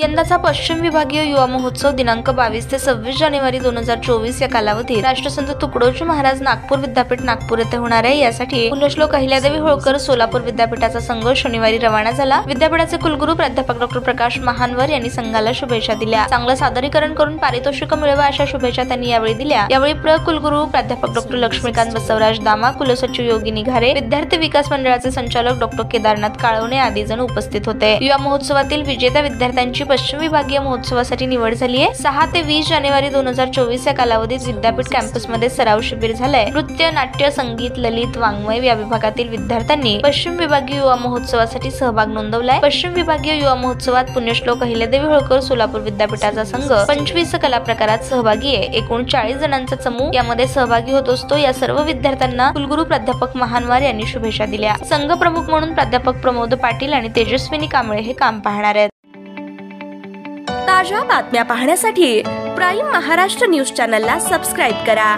यंदाचा पश्चिम विभागीय युवा महोत्सव दिनांक 22 ते 26 जानेवारी 2024 या कालावधीत राष्ट्रसंत तुकडोजी महाराज नागपूर विद्यापीठ नागपूर येथे होणार आहे। यासाठी पुण्यश्लोक अहिल्यादेवी होळकर सोलापूर विद्यापीठाचा संघ शनिवारी रवाना झाला। विद्यापीठाचे कुलगुरू प्राध्यापक डॉ. प्रकाश महानवर यांनी संघाला शुभेच्छा दिल्या। चांगलं सादरीकरण करून पारितोषिक मिळवा अशा शुभेच्छा त्यांनी यावेळी दिल्या। यावेळी कुलगुरू प्राध्यापक डॉ. लक्ष्मीकांत बसवराज दामा, कुलसचिव योगिनी घारे, विद्यार्थी विकास मंडळाचे संचालक डॉ. केदारनाथ काळवणे आदी जण उपस्थित होते। युवा महोत्सवातील विजेत्या विद्यार्थ्यांची पश्चिम विभागीय महोत्सवासाठी निवड झाली आहे। 6 ते 20 जानेवारी 2024 या कालावधीत विद्यापीठ कॅम्पसमध्ये सराव शिबिर झालंय। नृत्य, नाट्य, संगीत, ललित, वाङ्मय या विभागातील विद्यार्थ्यांनी पश्चिम विभागीय युवा महोत्सवासाठी सहभाग नोंदवलाय। पश्चिम विभागीय युवा महोत्सवात पुण्यश्लोक अहिल्यादेवी होळकर सोलापूर विद्यापीठाचा संघ 25 कला प्रकारात सहभागी आहे। एकूण 40 जणांचा समूह यामध्ये सहभागी होत असतो। या सर्व विद्यार्थ्यांना कुलगुरू प्राध्यापक महानवार यांनी शुभेच्छा दिल्या। संघ प्रमुख म्हणून प्राध्यापक प्रमोद पाटील आणि तेजस्विनी कांबळे हे काम पाहणार आहेत। ताज्या बातम्या पाहण्यासाठी प्राईम महाराष्ट्र न्यूज चॅनलला सबस्क्राईब करा।